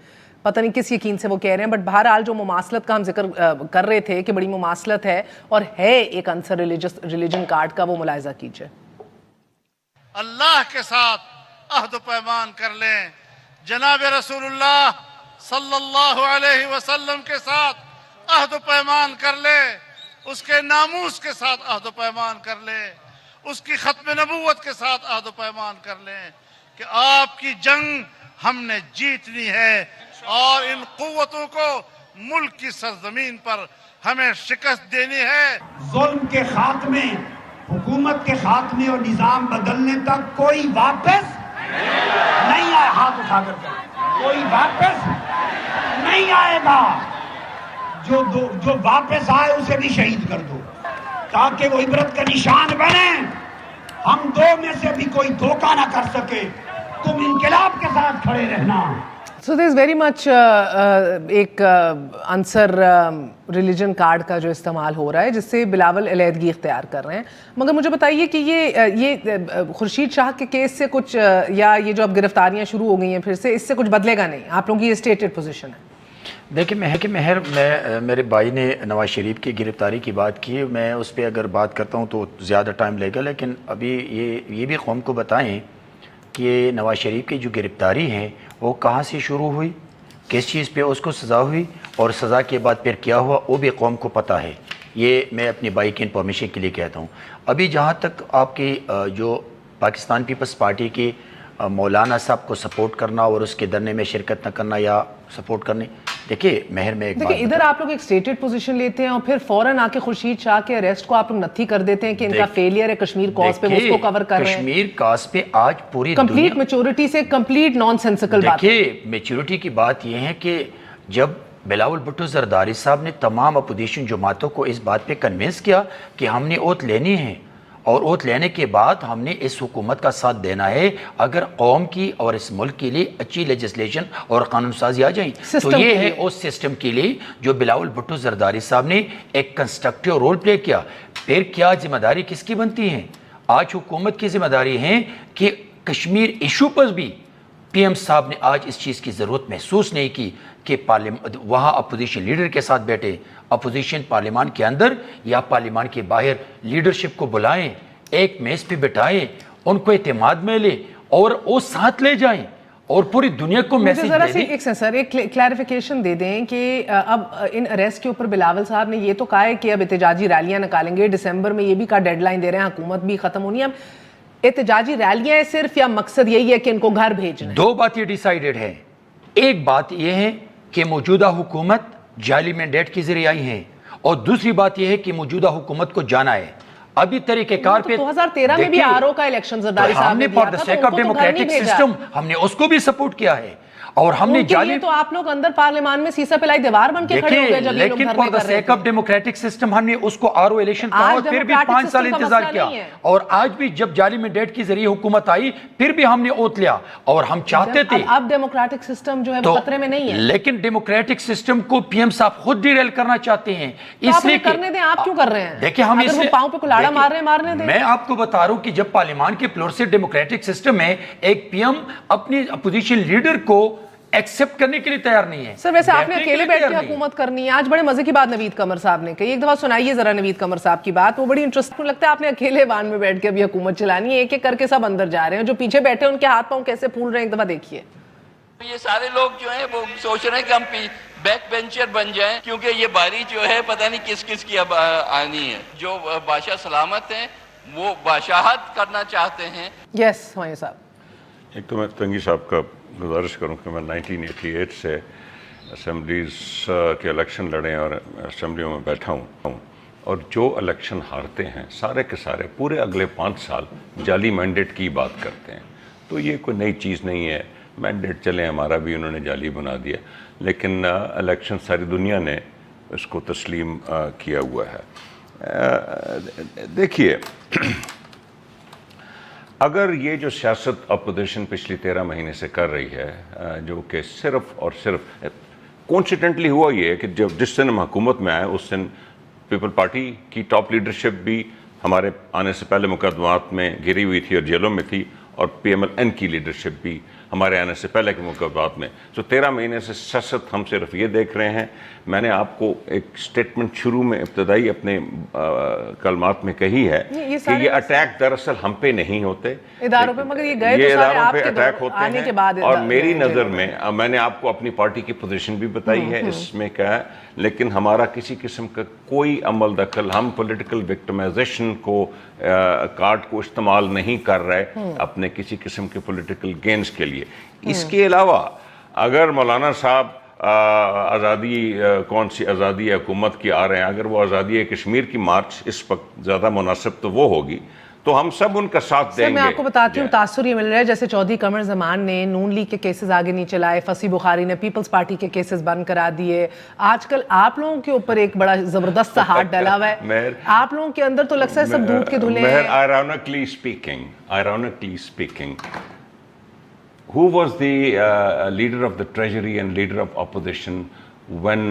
[SPEAKER 1] पता नहीं किस यकीन से वो कह रहे हैं, बट बहरहाल जो मुमासलत का हम जिक्र कर रहे थे कि बड़ी मुमासलत है और है एक आंसर रिलीजन कार्ड का, वो मुलाहिजा कीजिए.
[SPEAKER 5] अल्लाह के साथ अहद पैमान कर लें, जनाब रसूलुल्लाह सल्लल्लाहु अलैहि वसल्लम के साथ अहद पैमान कर लें, उसके नामूस के साथ अहद पैमान कर लें, उसकी खत्म नबूवत के साथ अहद पैमान कर लें कि आपकी जंग हमने जीतनी है और इन कुव्वतों को मुल्क की सरजमीन पर हमें शिकस्त देनी है.
[SPEAKER 6] जुल्म के खात्मे, हुकूमत के खात्मे और निजाम बदलने तक कोई वापस नहीं आए. हाथ उठाकर कोई वापस नहीं आएगा. जो वापस आए उसे भी शहीद कर दो ताकि वो इबरत का निशान बने. हम दो में से भी कोई धोखा ना कर सके. तुम इनकलाब के साथ खड़े रहना.
[SPEAKER 1] सो दिस वेरी मच एक आंसर रिलीजन कार्ड का जो इस्तेमाल हो रहा है जिससे बिलावल अलहदगी इख्तियार कर रहे हैं. मगर मुझे बताइए कि ये खुर्शीद शाह के केस से कुछ या ये जो अब गिरफ्तारियां शुरू हो गई हैं फिर से, इससे कुछ बदलेगा नहीं? आप लोगों की ये स्टेटेड पोजीशन है.
[SPEAKER 2] देखिए मेरे भाई ने नवाज शरीफ की गिरफ़्तारी की बात की. मैं उस पर अगर बात करता हूँ तो ज़्यादा टाइम लगेगा, लेकिन अभी ये भी कौम को बताएं कि नवाज शरीफ की जो गिरफ़्तारी है वो कहाँ से शुरू हुई, किस चीज़ पे उसको सज़ा हुई और सज़ा के बाद फिर क्या हुआ, वो भी कौम को पता है. ये मैं अपने भाई की इन्फॉर्मेशन के लिए कहता हूँ. अभी जहाँ तक आपकी जो पाकिस्तान पीपल्स पार्टी की मौलाना साहब को सपोर्ट करना और उसके धरने में शिरकत न करना या सपोर्ट करने, देखिए मेहर में एक बात
[SPEAKER 1] देखिए, इधर आप लोग एक स्टेटेड पोजीशन लेते हैं और फिर फौरन आके खुर्शीद शाह के अरेस्ट को आप लोग नथी कर देते हैं कि इनका फेलियर है कश्मीर कॉज पे, उसको कवर कर रहे हैं।
[SPEAKER 2] कश्मीर कॉज पे आज पूरी
[SPEAKER 1] कंप्लीट मैच्योरिटी से कंप्लीट नॉनसेंसिकल बात।
[SPEAKER 2] देखिए मैच्योरिटी की बात यह है कि जब बिलावल भुट्टो जरदारी साहब ने तमाम अपोजिशन जमातों को इस बात पे कन्विंस किया कि हमने ओथ लेनी है और ओथ लेने के बाद हमने इस हुकूमत का साथ देना है अगर कौम की और इस मुल्क के लिए अच्छी लेजिस्लेशन और कानून साजी आ जाए, तो ये है उस सिस्टम के लिए जो बिलावल भुट्टो जरदारी साहब ने एक कंस्ट्रक्टिव रोल प्ले किया। फिर क्या जिम्मेदारी किसकी बनती है? आज हुकूमत की जिम्मेदारी है कि कश्मीर इशू पर भी पीएम साहब ने आज इस चीज़ की ज़रूरत महसूस नहीं की कि वहाँ अपोजिशन लीडर के साथ बैठे, अपोजिशन पार्लियामान के अंदर या पार्लियामान के बाहर लीडरशिप को बुलाएं, एक मेज़ पे बिठाएं, उनको एतमाद में ले और वो साथ ले जाएं और पूरी दुनिया को मैसेज दे दें।
[SPEAKER 1] एक क्लैरिफिकेशन दे दें कि अब इन अरेस्ट के ऊपर बिलावल साहब ने ये तो कहा है कि अब एहतजाजी रैलियां निकालेंगे, दिसंबर में ये भी कहा, डेडलाइन दे रहे हैं, हुकूमत भी खत्म होनी है। अब एहतजाजी रैलियां है सिर्फ या मकसद यही है कि इनको घर भेजना?
[SPEAKER 2] दो बात ये डिसाइडेड है। एक बात ये है कि मौजूदा हुकूमत जाली मैंडेट के जरिए आई है और दूसरी बात यह है कि मौजूदा हुकूमत को जाना है। अभी तरीकेकार पे
[SPEAKER 1] 2013 में भी आरओ का इलेक्शन जरदारी साहब ने
[SPEAKER 2] for the sake of democratic system हमने उसको भी सपोर्ट किया है और हमने जाली
[SPEAKER 1] तो आप लोग अंदर पार्लियामान में सीसा पिलाई दीवार बन के खड़े हो गए जब ये लोग
[SPEAKER 2] लेकिन for the sake of democratic system हमने उसको आरओ इलेक्शन कहा और फिर भी 5 साल इंतजार किया और आज भी जब जाली मैंडेट के जरिए हुकूमत आई फिर भी हमने ओथ लिया और हम चाहते थे।
[SPEAKER 1] अब डेमोक्रेटिक सिस्टम जो है वो खतरे में नहीं है,
[SPEAKER 2] लेकिन डेमोक्रेटिक सिस्टम को पीएम साहब खुद डिरेल करना चाहते हैं, इसलिए
[SPEAKER 1] करने दें। आप क्यों कर रहे हैं?
[SPEAKER 2] देखिए हम
[SPEAKER 1] इसलिए पांव पे कुल्हाड़ा मार रहे हैं, मारने दें।
[SPEAKER 2] मैं आपको बता रहा हूं कि जब पार्लियामान के फ्लोर से डेमोक्रेटिक सिस्टम में एक पीएम अपनी अपोजिशन लीडर को एक्सेप्ट करने के लिए तैयार नहीं है।
[SPEAKER 1] सर वैसे आपने अकेले बैठ के हुकूमत करनी है। आज बड़े मजे की बात नवीद कमर साहब ने कही, एक दफा सुनाइए जरा नवीद कमर साहब की बात, वो बड़ी इंटरेस्टिंग लगता है। आपने अकेले वान में बैठ के अभी हुकूमत चलानी है, एक एक करके सब अंदर जा रहे हैं, जो पीछे बैठे उनके हाथ पांव कैसे फूल रहे हैं, एक दफा देखिए।
[SPEAKER 7] ये सारे लोग जो हैं वो सोच रहे हैं कि हम बैक बेंचर बन जाएं, क्योंकि ये बारी जो है पता नहीं किस किस की अब आनी है। जो बादशाह सलामत हैं वो बादशाहत करना चाहते हैं।
[SPEAKER 1] यस हुमायूं साहब।
[SPEAKER 3] एक तो मैं तंगी साहब का गुजारिश करूं कि मैं 1988 से असेंबलीज के इलेक्शन लड़े और असेंबलियों में बैठा हूं और जो इलेक्शन हारते हैं सारे के सारे पूरे अगले 5 साल जाली मैंडेट की बात करते हैं। तो ये कोई नई चीज़ नहीं है, मैंडेट चले हमारा भी उन्होंने जाली बना दिया, लेकिन इलेक्शन सारी दुनिया ने इसको तस्लीम किया हुआ है। देखिए अगर ये जो सियासत अपोजिशन पिछली 13 महीने से कर रही है, जो कि सिर्फ और सिर्फ कॉन्सिडेंटली हुआ ये है कि जब जिस दिन हम हुकूमत में आए उस दिन पीपल पार्टी की टॉप लीडरशिप भी हमारे आने से पहले मुकदमात में घिरी हुई थी और जेलों में थी और PMLN की लीडरशिप भी हमारे आने से पहले के मुकदमात में। तो 13 महीने से सियासत हम सिर्फ ये देख रहे हैं। मैंने आपको एक स्टेटमेंट शुरू में इब्तदाई अपने कलमात में कही है कि ये अटैक दरअसल हम पे नहीं होते,
[SPEAKER 1] इदारों पे, मगर ये गए तो
[SPEAKER 3] इदारों पे अटैक होते हैं। और मेरी नज़र में मैंने आपको अपनी पार्टी की पोजीशन भी बताई है इसमें क्या है, लेकिन हमारा किसी किस्म का कोई अमल दखल, हम पॉलिटिकल विक्टिमाइजेशन को कार्ड को इस्तेमाल नहीं कर रहे अपने किसी किस्म के पॉलिटिकल गेन्स के लिए। इसके अलावा अगर मौलाना साहब आज़ादी कौन सी आज़ादी हुकूमत की आ रहे हैं, अगर वो आज़ादी कश्मीर की मार्च इस वक्त ज़्यादा मुनासिब तो वो होगी, तो हम सब उनका साथ देंगे।
[SPEAKER 1] मैं आपको बताती हूँ तासुर ये मिल रहा है, जैसे चौधरी कमर जमान ने नून लीग के केसेस आगे नहीं चलाए, फसी बुखारी ने पीपल्स पार्टी के केसेस बंद करा दिए, आजकल आप लोगों के ऊपर एक बड़ा जबरदस्त सा हाथ डाला हुआ है। आप लोगों के अंदर तो लगता है सब दूध के धुले हैं।
[SPEAKER 3] Ironically speaking, who was the leader of the treasury and leader of opposition when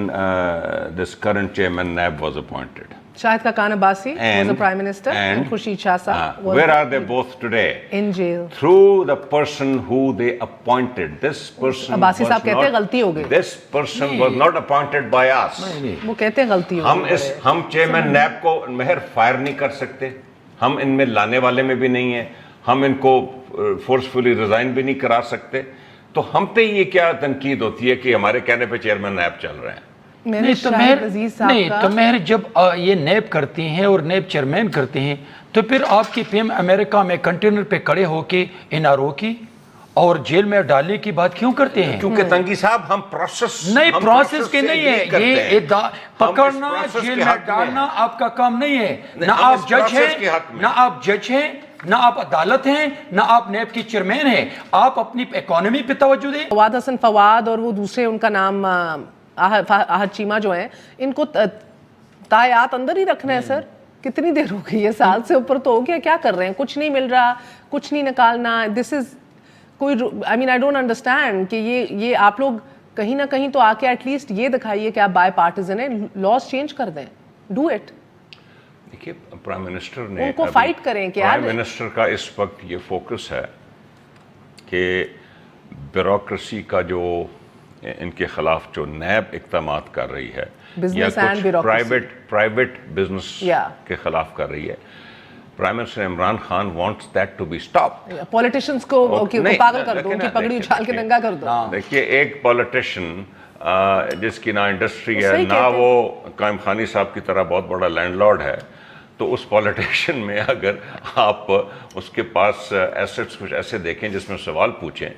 [SPEAKER 3] this current chairman NAB was appointed?
[SPEAKER 1] Shahid Khaqan Abbasi was the prime minister and Khurshid Shah Saab was
[SPEAKER 3] where are they both today?
[SPEAKER 1] In jail.
[SPEAKER 3] Through the person who they appointed. This person
[SPEAKER 1] Abbasi साहब कहते हैं गलती हो गई.
[SPEAKER 3] This person was not appointed by us.
[SPEAKER 1] वो कहते हैं गलती हो गई.
[SPEAKER 3] हम चेयरमैन नैब को महर फायर नहीं कर सकते, हम इनमें लाने वाले में भी नहीं है, हम इनको फोर्सफुली रिजाइन भी नहीं करा सकते, तो हम पे ये क्या तनकीद होती है कि हमारे कहने पे चेयरमैन नैब चल रहे हैं।
[SPEAKER 2] नहीं तो महर जब ये नैब करती हैं और नैब चेयरमैन करते हैं तो फिर आपकी पीएम अमेरिका में कंटेनर पे खड़े होके NRO की اور جیل میں ڈالنے کی بات کیوں کرتے ہیں؟
[SPEAKER 3] کیونکہ تنگی صاحب ہم پروسیس
[SPEAKER 2] نہیں، پروسیس کے نہیں ہے یہ پکڑنا جیل میں ڈالنا آپ کا کام نہیں ہے. نہ آپ جج ہیں نہ آپ عدالت ہیں نہ آپ نیب کی چیئرمین ہیں. آپ اپنی اکانومی پہ توجہ دیں.
[SPEAKER 1] فواد حسن فواد اور وہ دوسرے ان کا نام احد چیمہ جو ہیں، ان کو تایات اندر ہی رکھنا ہے سر. کتنی دیر ہو گئی ہے؟ سال سے اوپر تو ہو گیا. کیا کر رہے ہیں؟ کچھ نہیں مل رہا، کچھ نہیں نکالنا. دس از کوئی آئی مین آئی ڈونٹ انڈرسٹینڈ کہ یہ آپ لوگ کہیں نہ کہیں تو آ کے ایٹ لیسٹ یہ دکھائیے کہ آپ بائی پارٹیزن ہیں. لاز چینج کر دیں. Do it.
[SPEAKER 3] دیکھیے پرائم منسٹر نے
[SPEAKER 1] ان کو فائٹ کریں کہ
[SPEAKER 3] پرائم منسٹر کا اس وقت یہ فوکس ہے کہ بیوروکریسی کا جو ان کے خلاف جو نیب اقدامات کر رہی ہے یا کچھ پرائیویٹ بزنس کے خلاف کر رہی ہے. Prime minister Imran Khan wants that to be stop.
[SPEAKER 1] Politicians کو پاگل کر دو، ان کی پگڑی اچھال کے ننگا کر دو.
[SPEAKER 3] دیکھیے ایک پولیٹیشین جس کی نہ انڈسٹری ہے نہ وہ قائم خانی صاحب کی طرح بہت بڑا لینڈ لارڈ ہے، تو اس پولیٹیشین میں اگر آپ اس کے پاس ایسٹس کچھ ایسے دیکھیں جس میں سوال پوچھیں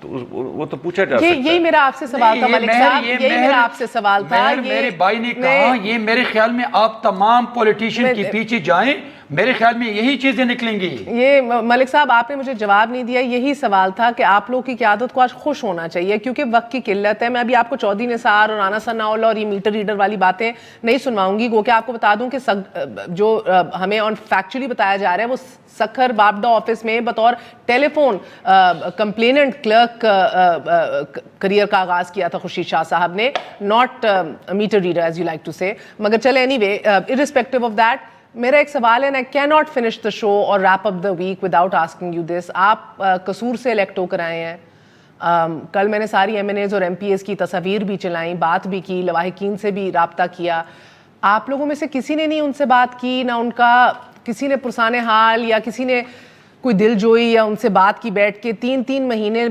[SPEAKER 3] تو وہ تو پوچھا جا سکتا ہے.
[SPEAKER 1] یہی میرا آپ سے سوال تھا ملک صاحب، یہی میرا آپ سے سوال تھا.
[SPEAKER 2] میرے بھائی نے کہا یہ میرے خیال میں آپ تمام پولیٹیشین کے پیچھے جائیں، میرے خیال میں یہی چیزیں نکلیں گی. یہ
[SPEAKER 1] ملک صاحب آپ نے مجھے جواب نہیں دیا. یہی سوال تھا کہ آپ لوگ کی قیادت کو آج خوش ہونا چاہیے کیونکہ وقت کی قلت ہے. میں ابھی آپ کو چودھری نثار اور رانا ثناء اللہ اور یہ میٹر ریڈر والی باتیں نہیں سنواؤں گی. گو کہ آپ کو بتا دوں کہ جو ہمیں آن فیکچولی بتایا جا رہا ہے وہ سکھر بابڈا آفس میں بطور telephone complaint clerk career کا آغاز کیا تھا خورشید شاہ صاحب نے، not meter reader as you like to say. مگر چلے anyway irrespective of that میرا ایک سوال ہے. I cannot finish the show or wrap up the week without asking you this. آپ قصور سے الیکٹ ہو کر آئے ہیں. کل میں نے ساری ایم این ایز اور ایم پی ایز کی تصاویر بھی چلائیں، بات بھی کی، لواحقین سے بھی رابطہ کیا. آپ لوگوں میں سے کسی نے نہیں ان سے بات کی، نہ ان کا کسی نے پرسان حال یا کسی نے کوئی دل جوئی یا ان سے بات کی بیٹھ کے. 3 مہینے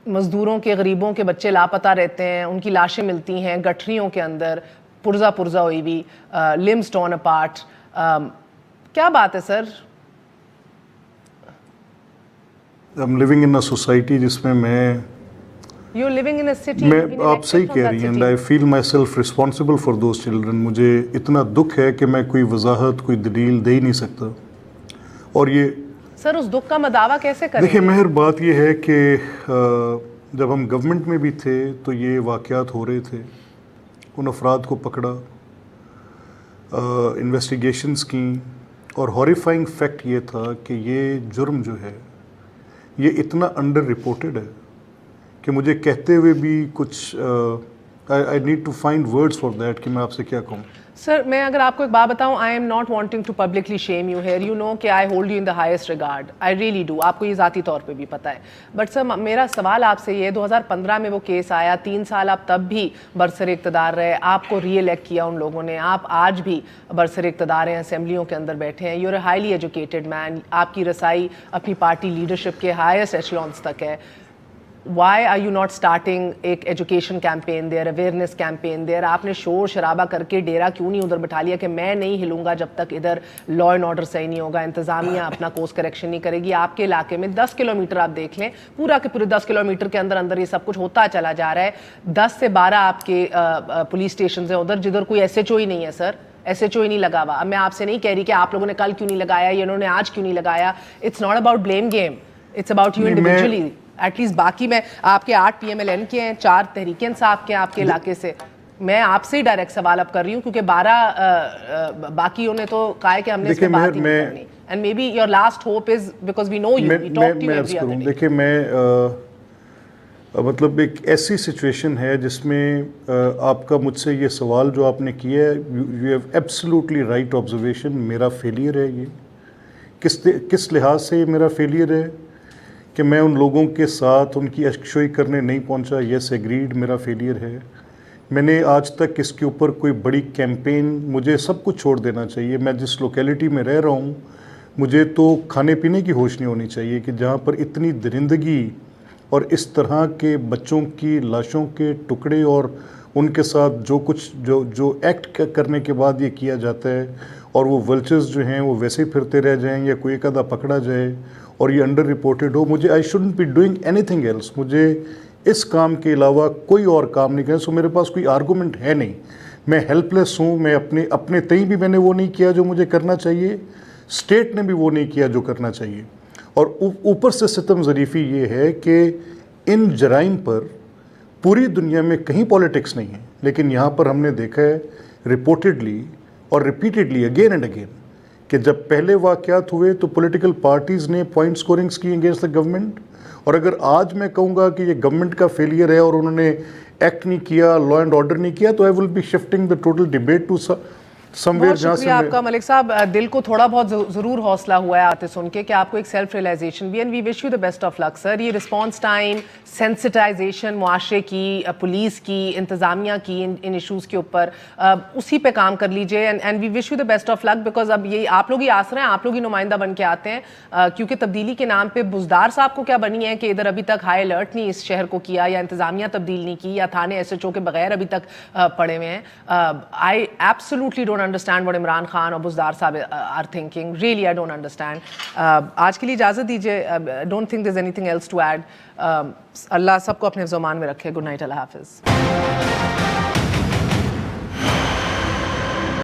[SPEAKER 1] مزدوروں کے، غریبوں کے بچے لاپتہ رہتے ہیں، ان کی لاشیں ملتی ہیں گٹھریوں کے اندر پرزا ہوئی ہوئی، لمبس torn apart. کیا بات ہے سر؟
[SPEAKER 4] I'm living in a society جس میں میں آپ صحیح کہہ رہی ہیں and I feel myself responsible for those children. مجھے اتنا دکھ ہے کہ میں کوئی وضاحت کوئی دلیل دے ہی نہیں سکتا. اور یہ
[SPEAKER 1] سر اس دکھ کا مداوع کیسے کریں؟
[SPEAKER 4] دیکھیں مہر، بات یہ ہے کہ جب ہم گورنمنٹ میں بھی تھے تو یہ واقعات ہو رہے تھے. ان افراد کو پکڑا، انویسٹیگیشنز کی، اور ہاریفائنگ فیکٹ یہ تھا کہ یہ جرم جو ہے یہ اتنا انڈر رپورٹڈ ہے کہ مجھے کہتے ہوئے بھی کچھ I need to find words for that کہ میں آپ سے کیا کہوں.
[SPEAKER 1] سر میں اگر آپ کو ایک بات بتاؤں، I am not wanting to publicly shame you here. You know کہ I hold you in the highest regard. I really do. آپ کو یہ ذاتی طور پہ بھی پتہ ہے. بٹ سر میرا سوال آپ سے یہ ہے، 2015 میں وہ کیس آیا، 3 سال آپ تب بھی برسر اقتدار رہے، آپ کو ری الیکٹ کیا ان لوگوں نے، آپ آج بھی برسر اقتدار ہیں، اسمبلیوں کے اندر بیٹھے ہیں. You're a highly educated man. آپ کی رسائی اپنی پارٹی لیڈرشپ کے ہائیسٹ ایچلونس تک ہے. Why are you not starting ایک ایجوکیشن کیمپین دیر، اویئرنیس کیمپین دیر؟ آپ نے شور شرابہ کر کے ڈیرا کیوں نہیں ادھر بٹھا لیا کہ میں نہیں ہلوں گا جب تک ادھر لا اینڈ آرڈر صحیح نہیں ہوگا، انتظامیہ اپنا کورس کریکشن نہیں کرے گی. آپ کے علاقے میں 10 کلومیٹر آپ دیکھ لیں، پورا کے پورے 10 کلومیٹر کے اندر اندر یہ سب کچھ ہوتا چلا جا رہا ہے. 10 سے 12 آپ کے پولیس اسٹیشنز ہیں ادھر جدھر کوئی ایس ایچ او ہی نہیں ہے. سر ایس ایچ او ہی نہیں لگا ہوا. اب میں آپ سے نہیں کہہ رہی کہ آپ لوگوں نے کل کیوں نہیں لگایا یا انہوں نے آج کیوں نہیں لگایا. It's not about blame game, it's about you individually. At least باقی میں آپ کے 8 PMLN کے ہیں، 4 تحریک انصاف کے ہیں آپ کے علاقے سے. میں آپ سے ہی ڈائریکٹ سوال اب کر رہی ہوں کیونکہ 12 باقیوں نے تو کہا ہے کہ ہم نے اس پہ بات ہی نہیں کرنی. And may be your last hope is because we know you, we talk to you every other day.
[SPEAKER 4] دیکھیں میں مطلب ایک ایسی سچویشن ہے جس میں آپ کا مجھ سے یہ سوال جو آپ نے کیا ہے، you have absolutely right observation. میرا فیلئر ہے یہ. کس لحاظ سے یہ میرا فیلئر ہے کہ میں ان لوگوں کے ساتھ ان کی اشکشوئی کرنے نہیں پہنچا. یس ایگریڈ، میرا فیلئر ہے. میں نے آج تک اس کے اوپر کوئی بڑی کیمپین، مجھے سب کچھ چھوڑ دینا چاہیے. میں جس لوکیلٹی میں رہ رہا ہوں مجھے تو کھانے پینے کی ہوش نہیں ہونی چاہیے کہ جہاں پر اتنی درندگی اور اس طرح کے بچوں کی لاشوں کے ٹکڑے اور ان کے ساتھ جو کچھ جو ایکٹ کرنے کے بعد یہ کیا جاتا ہے، اور وہ ولچرز جو ہیں وہ ویسے ہی پھرتے رہ جائیں یا کوئی ایک آدھا پکڑا جائے اور یہ انڈر رپورٹڈ ہو, مجھے I shouldn't be doing any thing else, مجھے اس کام کے علاوہ کوئی اور کام نہیں کرنا. سو میرے پاس کوئی آرگومنٹ ہے نہیں, میں ہیلپ لیس ہوں. میں اپنے تئیں بھی میں نے وہ نہیں کیا جو مجھے کرنا چاہیے, اسٹیٹ نے بھی وہ نہیں کیا جو کرنا چاہیے. اور اوپر سے ستم ظریفی یہ ہے کہ ان جرائم پر پوری دنیا میں کہیں پولیٹکس نہیں ہے, لیکن یہاں پر ہم نے دیکھا ہے رپورٹڈلی اور ریپیٹڈلی اگین اینڈ اگین کہ جب پہلے واقعات ہوئے تو پولیٹیکل پارٹیز نے پوائنٹ سکورنگز کی اگینسٹ دا گورنمنٹ, اور اگر آج میں کہوں گا کہ یہ گورنمنٹ کا فیلئر ہے اور انہوں نے ایکٹ نہیں کیا, لا اینڈ آرڈر نہیں کیا, تو I will be shifting the total debate to
[SPEAKER 1] بہت شکریہ آپ کا ملک صاحب. دل کو تھوڑا بہت ضرور حوصلہ ہوا ہے آتے سن کے کہ آپ کو ایک سیلف ریئلائزیشن بھی, and we wish you the best of luck sir. یہ رسپانس ٹائم, سینسٹائزیشن معاشرے کی, پولیس کی, انتظامیہ کی ان ایشوز کے اوپر, اسی پہ کام کر لیجئے, and we wish you the best of luck, because اب یہ آپ لوگ ہی آسرے ہیں, آپ لوگ ہی نمائندہ بن کے آتے ہیں, کیونکہ تبدیلی کے نام پہ بزدار صاحب کو کیا بنی ہے کہ ادھر ابھی تک ہائی الرٹ نہیں اس شہر کو کیا, یا انتظامیہ تبدیل نہیں کی, یا تھانے ایس ایچ او کے بغیر ابھی تک پڑے ہوئے ہیں. I absolutely don't understand what Imran Khan اور بزدار صاحب are thinking, really I don't understand. آج کے لیے اجازت دیجیے, don't think there is any thing else to add. اللہ سب کو اپنے زمان میں رکھے. گڈ نائٹ, اللہ حافظ.